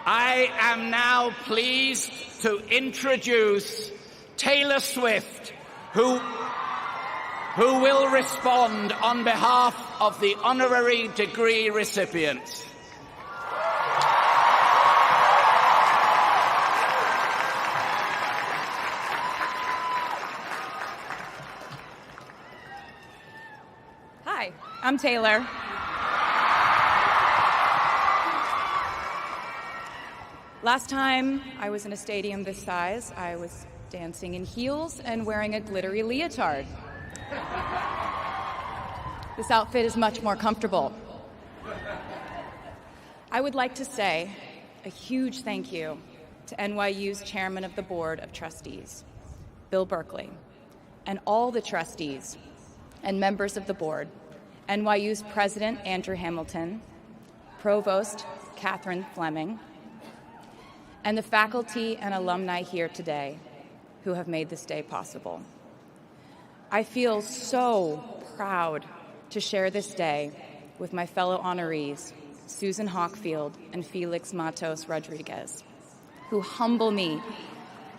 I am now pleased to introduce Taylor Swift, who will respond on behalf of the honorary degree recipients. Hi, I'm Taylor. Last time I was in a stadium this size, I was dancing in heels and wearing a glittery leotard. This outfit is much more comfortable. I would like to say a huge thank you to NYU's Chairman of the Board of Trustees, Bill Berkeley, and all the trustees and members of the board, NYU's President Andrew Hamilton, Provost Catherine Fleming, and the faculty and alumni here today who have made this day possible. I feel so proud to share this day with my fellow honorees, Susan Hockfield and Felix Matos Rodriguez, who humble me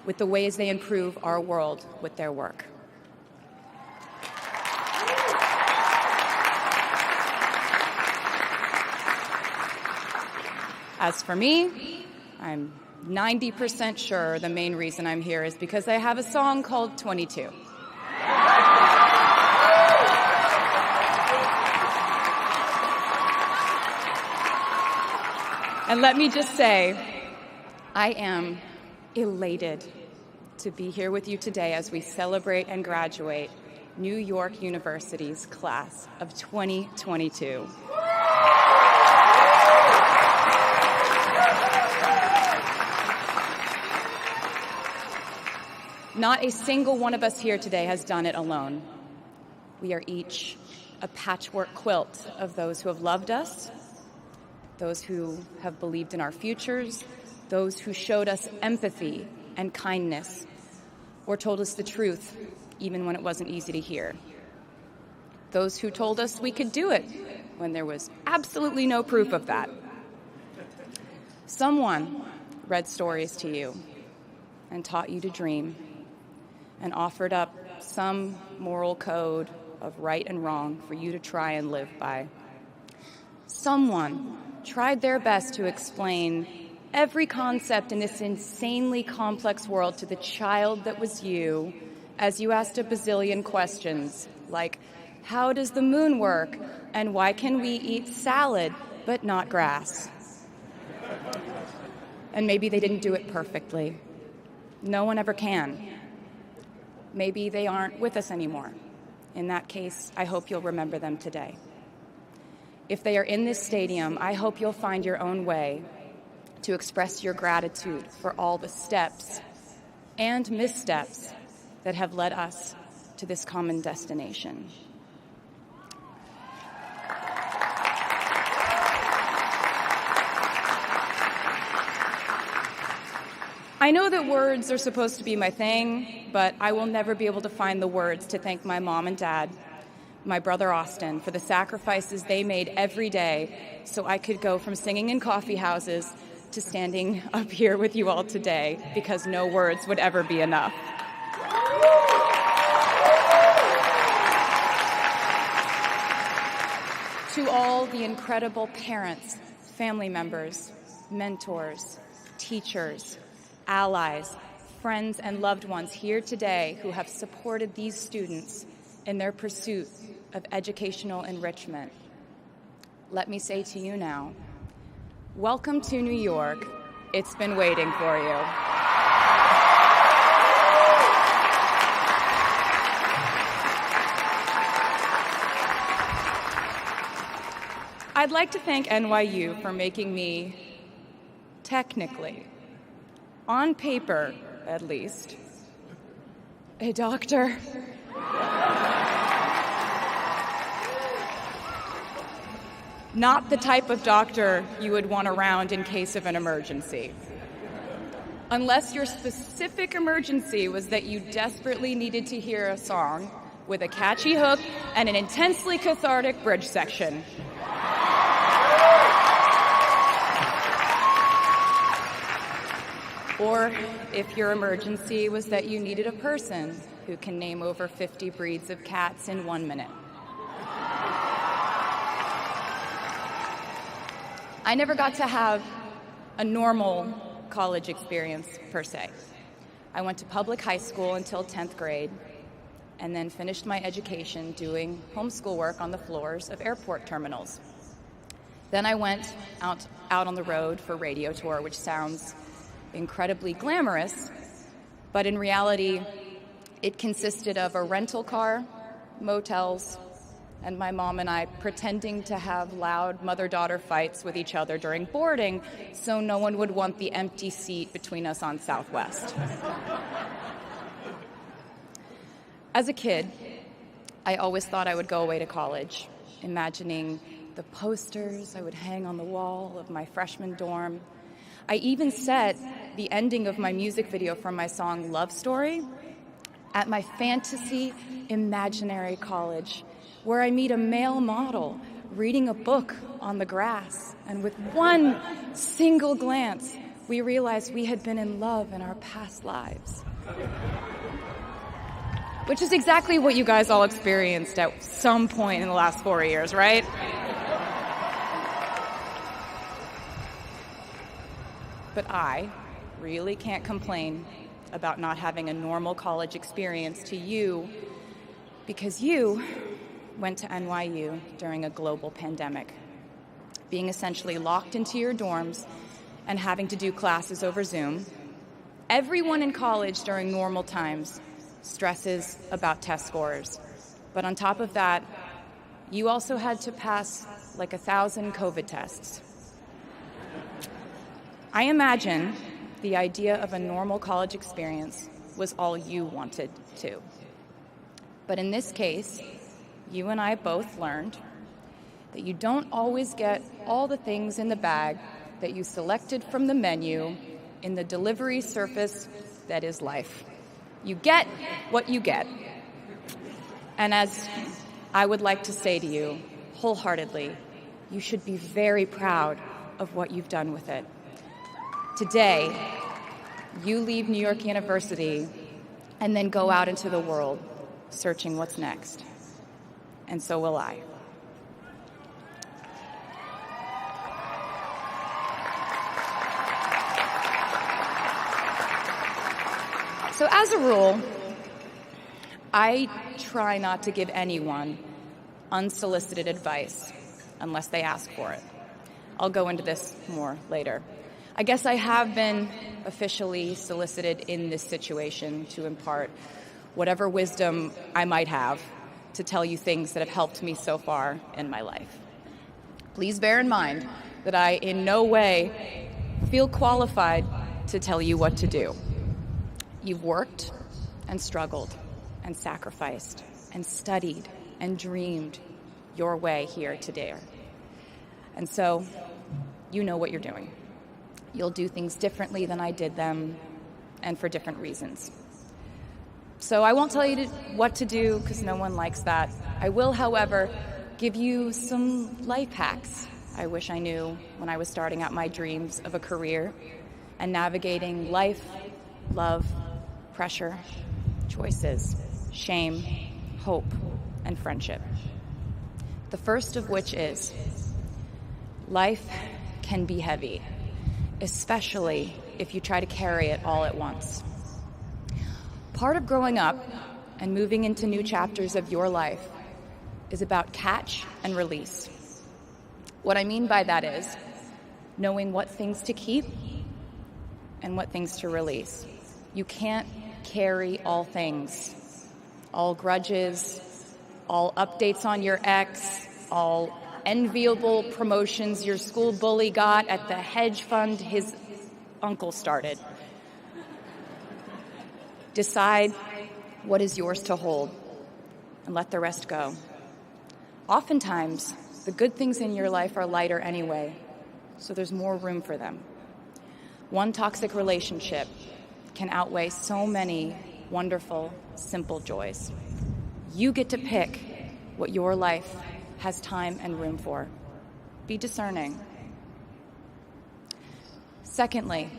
with the ways they improve our world with their work. As for me, I'm 90% sure the main reason I'm here is because I have a song called 22. And let me just say, I am elated to be here with you today as we celebrate and graduate New York University's class of 2022. Not a single one of us here today has done it alone. We are each a patchwork quilt of those who have loved us, those who have believed in our futures, those who showed us empathy and kindness, or told us the truth even when it wasn't easy to hear. Those who told us we could do it when there was absolutely no proof of that. Someone read stories to you and taught you to dream, and offered up some moral code of right and wrong for you to try and live by. Someone tried their best to explain every concept in this insanely complex world to the child that was you as you asked a bazillion questions, like, how does the moon work? And why can we eat salad but not grass? And maybe they didn't do it perfectly. No one ever can. Maybe they aren't with us anymore. In that case, I hope you'll remember them today. If they are in this stadium, I hope you'll find your own way to express your gratitude for all the steps and missteps that have led us to this common destination. I know that words are supposed to be my thing, but I will never be able to find the words to thank my mom and dad, my brother Austin, for the sacrifices they made every day so I could go from singing in coffee houses to standing up here with you all today, because no words would ever be enough. To all the incredible parents, family members, mentors, teachers, allies, friends, and loved ones here today who have supported these students in their pursuit of educational enrichment, let me say to you now, welcome to New York. It's been waiting for you. I'd like to thank NYU for making me, technically, on paper at least, a doctor. Not the type of doctor you would want around in case of an emergency. Unless your specific emergency was that you desperately needed to hear a song with a catchy hook and an intensely cathartic bridge section. Or if your emergency was that you needed a person who can name over 50 breeds of cats in 1 minute. I never got to have a normal college experience, per se. I went to public high school until 10th grade, and then finished my education doing homeschool work on the floors of airport terminals. Then I went out on the road for radio tour, which sounds incredibly glamorous, but in reality, it consisted of a rental car, motels, and my mom and I pretending to have loud mother-daughter fights with each other during boarding so no one would want the empty seat between us on Southwest. As a kid, I always thought I would go away to college, imagining the posters I would hang on the wall of my freshman dorm. I even set the ending of my music video for my song Love Story at my fantasy imaginary college, where I meet a male model reading a book on the grass, and with one single glance, we realized we had been in love in our past lives. Which is exactly what you guys all experienced at some point in the last 4 years, right? But I really can't complain about not having a normal college experience to you, because you went to NYU during a global pandemic, being essentially locked into your dorms and having to do classes over Zoom. Everyone in college during normal times stresses about test scores. But on top of that, you also had to pass like 1,000 COVID tests. I imagine the idea of a normal college experience was all you wanted too. But in this case, you and I both learned that you don't always get all the things in the bag that you selected from the menu in the delivery service that is life. You get what you get. And as I would like to say to you wholeheartedly, you should be very proud of what you've done with it. Today, you leave New York University and then go out into the world searching what's next. And so will I. So as a rule, I try not to give anyone unsolicited advice unless they ask for it. I'll go into this more later. I guess I have been officially solicited in this situation to impart whatever wisdom I might have to tell you things that have helped me so far in my life. Please bear in mind that I in no way feel qualified to tell you what to do. You've worked and struggled and sacrificed and studied and dreamed your way here today. And so you know what you're doing. You'll do things differently than I did them, and for different reasons. So I won't tell you what to do, because no one likes that. I will, however, give you some life hacks I wish I knew when I was starting out my dreams of a career and navigating life, love, pressure, choices, shame, hope, and friendship. The first of which is, life can be heavy, especially if you try to carry it all at once. Part of growing up and moving into new chapters of your life is about catch and release. What I mean by that is knowing what things to keep and what things to release. You can't carry all things, all grudges, all updates on your ex, all enviable promotions your school bully got at the hedge fund his uncle started. Decide what is yours to hold and let the rest go. Oftentimes, the good things in your life are lighter anyway, so there's more room for them. One toxic relationship can outweigh so many wonderful, simple joys. You get to pick what your life has time and room for. Be discerning. Secondly,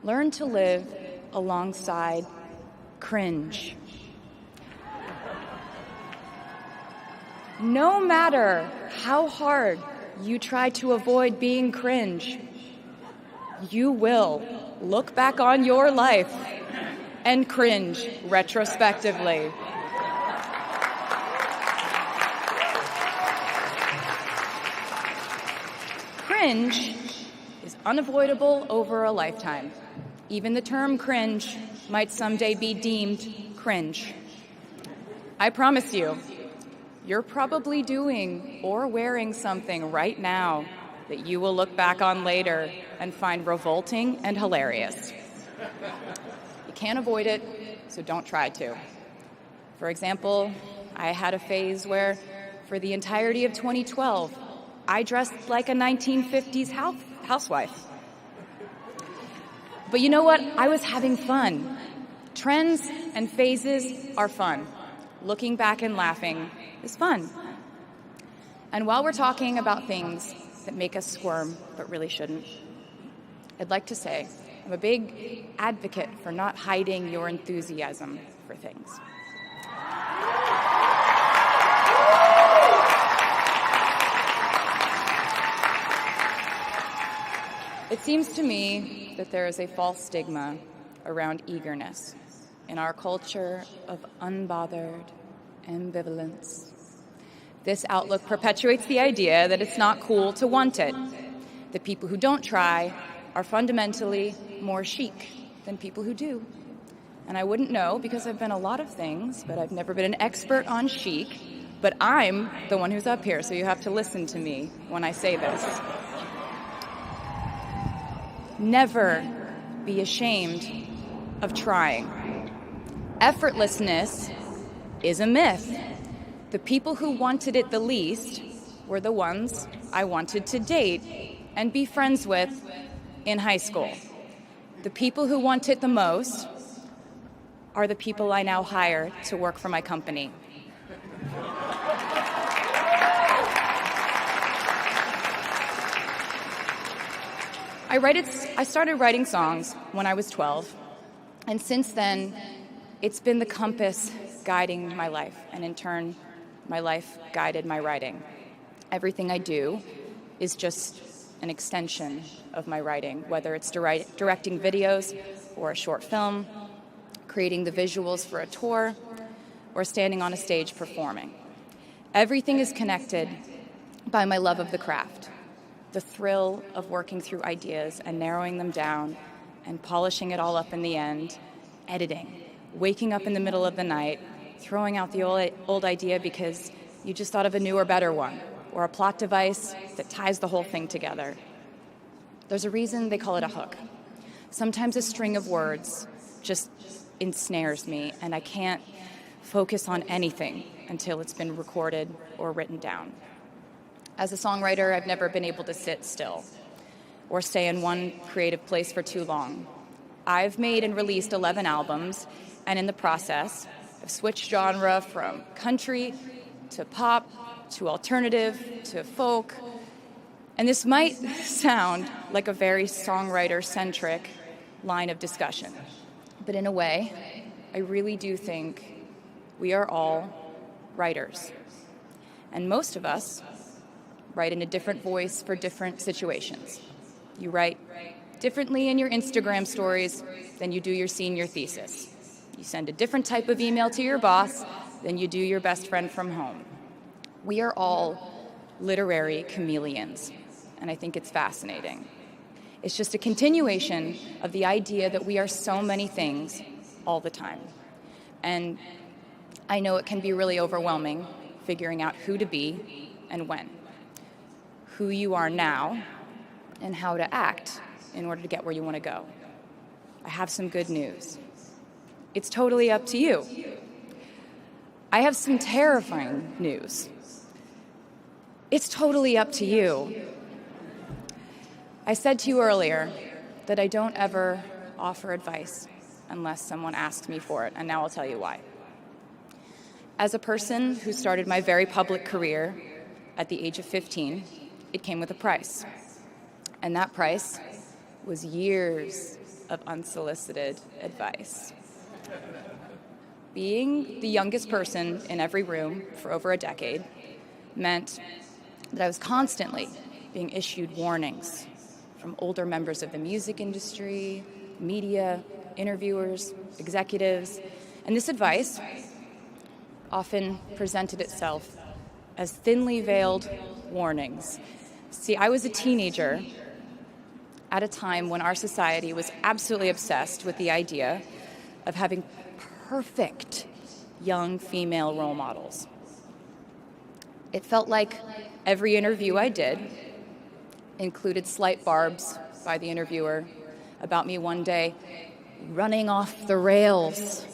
learn to live alongside cringe. No matter how hard you try to avoid being cringe, you will look back on your life and cringe retrospectively. Cringe is unavoidable over a lifetime. Even the term cringe might someday be deemed cringe. I promise you, you're probably doing or wearing something right now that you will look back on later and find revolting and hilarious. You can't avoid it, so don't try to. For example, I had a phase where, for the entirety of 2012, I dressed like a 1950s housewife. But you know what? I was having fun. Trends and phases are fun. Looking back and laughing is fun. And while we're talking about things that make us squirm but really shouldn't, I'd like to say I'm a big advocate for not hiding your enthusiasm for things. It seems to me that there is a false stigma around eagerness in our culture of unbothered ambivalence. This outlook perpetuates the idea that it's not cool to want it, that people who don't try are fundamentally more chic than people who do. And I wouldn't know because I've been a lot of things, but I've never been an expert on chic, but I'm the one who's up here, so you have to listen to me when I say this. Never be ashamed of trying. Effortlessness is a myth. The people who wanted it the least were the ones I wanted to date and be friends with in high school. The people who want it the most are the people I now hire to work for my company. I started writing songs when I was 12, and since then, it's been the compass guiding my life, and in turn, my life guided my writing. Everything I do is just an extension of my writing, whether it's directing videos or a short film, creating the visuals for a tour, or standing on a stage performing. Everything is connected by my love of the craft, the thrill of working through ideas and narrowing them down and polishing it all up in the end, editing, waking up in the middle of the night, throwing out the old idea because you just thought of a newer, better one, or a plot device that ties the whole thing together. There's a reason they call it a hook. Sometimes a string of words just ensnares me, and I can't focus on anything until it's been recorded or written down. As a songwriter, I've never been able to sit still or stay in one creative place for too long. I've made and released 11 albums, and in the process, I've switched genre from country to pop to alternative to folk. And this might sound like a very songwriter-centric line of discussion, but in a way, I really do think we are all writers. And most of us write in a different voice for different situations. You write differently in your Instagram stories than you do your senior thesis. You send a different type of email to your boss than you do your best friend from home. We are all literary chameleons, and I think it's fascinating. It's just a continuation of the idea that we are so many things all the time. And I know it can be really overwhelming figuring out who to be and when, who you are now, and how to act in order to get where you want to go. I have some good news. It's totally up to you. I have some terrifying news. It's totally up to you. I said to you earlier that I don't ever offer advice unless someone asks me for it, and now I'll tell you why. As a person who started my very public career at the age of 15, it came with a price. And that price was years of unsolicited advice. Being the youngest person in every room for over a decade meant that I was constantly being issued warnings from older members of the music industry, media, interviewers, executives, and this advice often presented itself as thinly veiled warnings. See, I was a teenager at a time when our society was absolutely obsessed with the idea of having perfect young female role models. It felt like every interview I did included slight barbs by the interviewer about me one day running off the rails.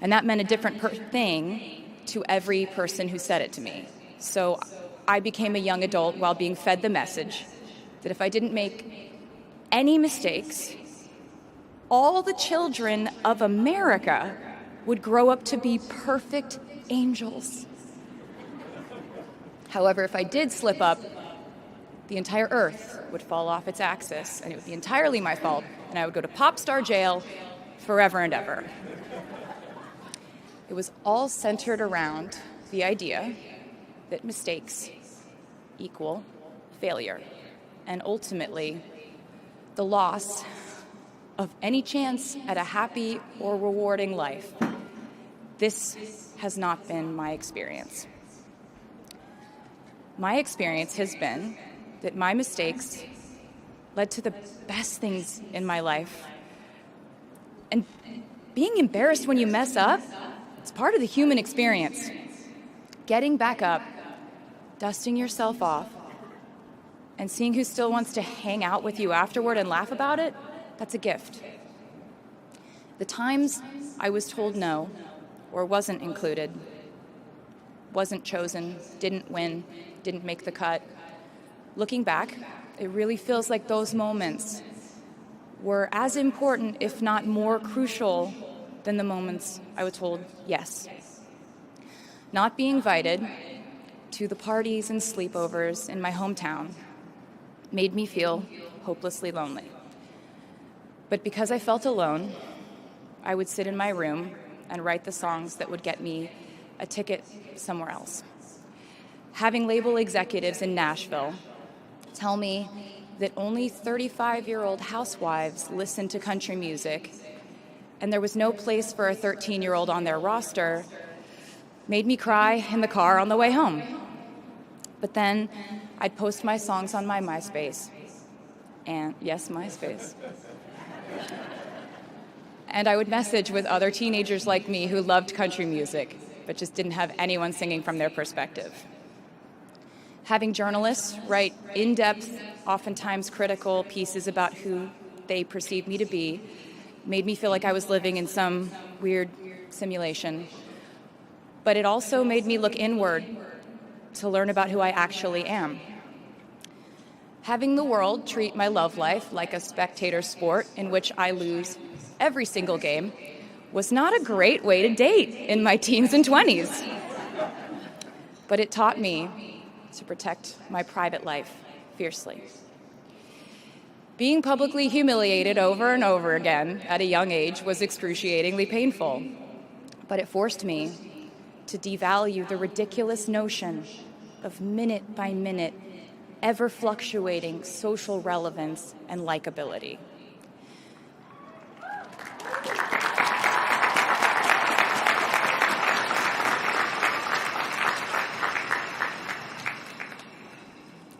And that meant a different thing to every person who said it to me. So I became a young adult while being fed the message that if I didn't make any mistakes, all the children of America would grow up to be perfect angels. However, if I did slip up, the entire earth would fall off its axis, and it would be entirely my fault, and I would go to pop star jail forever and ever. It was all centered around the idea that mistakes equal failure, and ultimately the loss of any chance at a happy or rewarding life. This has not been my experience. My experience has been that my mistakes led to the best things in my life. And being embarrassed when you mess up, it's part of the human experience. Getting back up, dusting yourself off, and seeing who still wants to hang out with you afterward and laugh about it, that's a gift. The times I was told no, or wasn't included, wasn't chosen, didn't win, didn't make the cut, looking back, it really feels like those moments were as important, if not more crucial, than the moments I was told yes. Not being invited to the parties and sleepovers in my hometown made me feel hopelessly lonely. But because I felt alone, I would sit in my room and write the songs that would get me a ticket somewhere else. Having label executives in Nashville tell me that only 35-year-old housewives listen to country music, and there was no place for a 13-year-old on their roster, made me cry in the car on the way home. But then I'd post my songs on my MySpace. And yes, MySpace. And I would message with other teenagers like me who loved country music, but just didn't have anyone singing from their perspective. Having journalists write in-depth, oftentimes critical pieces about who they perceived me to be made me feel like I was living in some weird simulation. But it also made me look inward to learn about who I actually am. Having the world treat my love life like a spectator sport in which I lose every single game was not a great way to date in my teens and 20s. But it taught me to protect my private life fiercely. Being publicly humiliated over and over again at a young age was excruciatingly painful, but it forced me to devalue the ridiculous notion of minute-by-minute, ever-fluctuating social relevance and likability.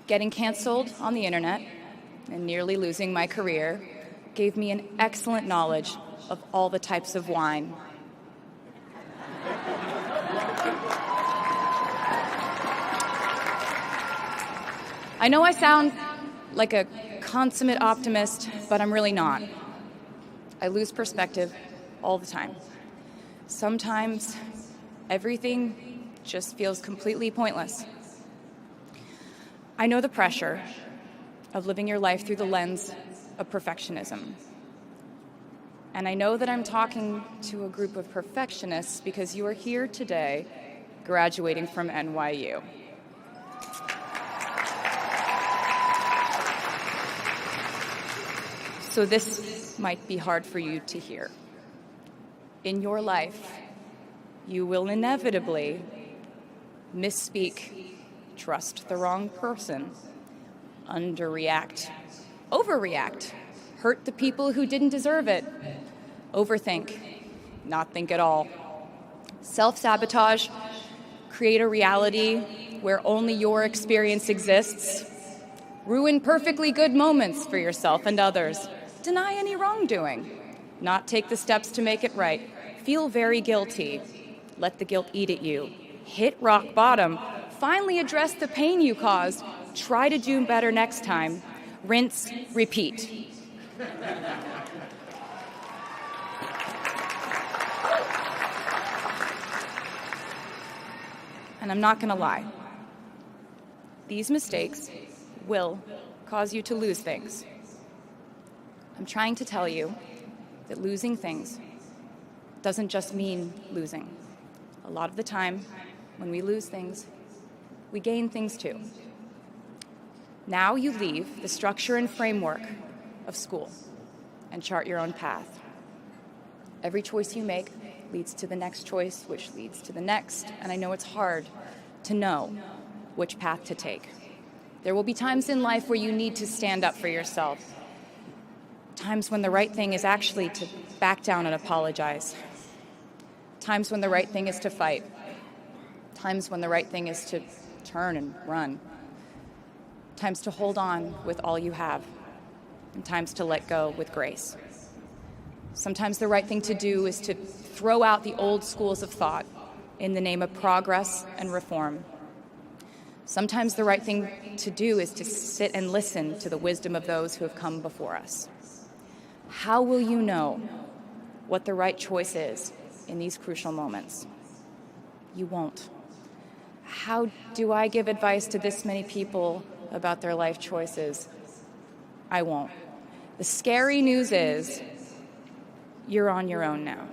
Getting canceled on the internet and nearly losing my career gave me an excellent knowledge of all the types of wine. I know I sound like a consummate optimist, but I'm really not. I lose perspective all the time. Sometimes everything just feels completely pointless. I know the pressure of living your life through the lens of perfectionism. And I know that I'm talking to a group of perfectionists because you are here today graduating from NYU. So this might be hard for you to hear. In your life, you will inevitably misspeak, trust the wrong person, underreact, overreact, hurt the people who didn't deserve it, overthink, not think at all, self-sabotage, create a reality where only your experience exists, ruin perfectly good moments for yourself and others, deny any wrongdoing, not take the steps to make it right, feel very guilty, let the guilt eat at you, hit rock bottom, finally address the pain you caused, try to do better next time, rinse, repeat. And I'm not going to lie. These mistakes will cause you to lose things. I'm trying to tell you that losing things doesn't just mean losing. A lot of the time, when we lose things, we gain things too. Now you leave the structure and framework of school and chart your own path. Every choice you make leads to the next choice, which leads to the next, and I know it's hard to know which path to take. There will be times in life where you need to stand up for yourself, times when the right thing is actually to back down and apologize, times when the right thing is to fight, times when the right thing is to turn and run, times to hold on with all you have, and times to let go with grace. Sometimes the right thing to do is to throw out the old schools of thought in the name of progress and reform. Sometimes the right thing to do is to sit and listen to the wisdom of those who have come before us. How will you know what the right choice is in these crucial moments? You won't. How do I give advice to this many people about their life choices? I won't. The scary news is you're on your own now.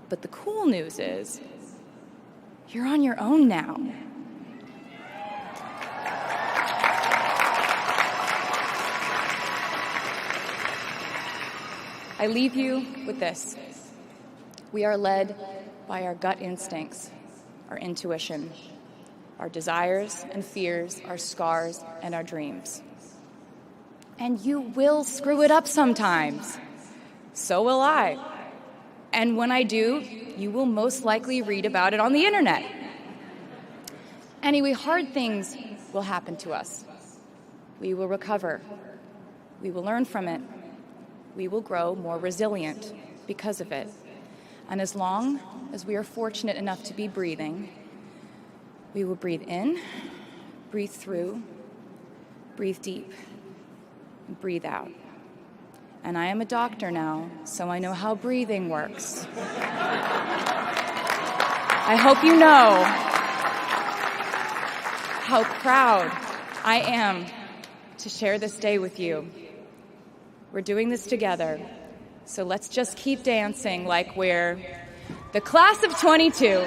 But the cool news is you're on your own now. I leave you with this. We are led by our gut instincts, our intuition, our desires and fears, our scars and our dreams. And you will screw it up sometimes. So will I. And when I do, you will most likely read about it on the internet. Anyway, hard things will happen to us. We will recover. We will learn from it. We will grow more resilient because of it. And as long as we are fortunate enough to be breathing, we will breathe in, breathe through, breathe deep, and breathe out. And I am a doctor now, so I know how breathing works. I hope you know how proud I am to share this day with you. We're doing this together, so let's just keep dancing like we're the class of 22.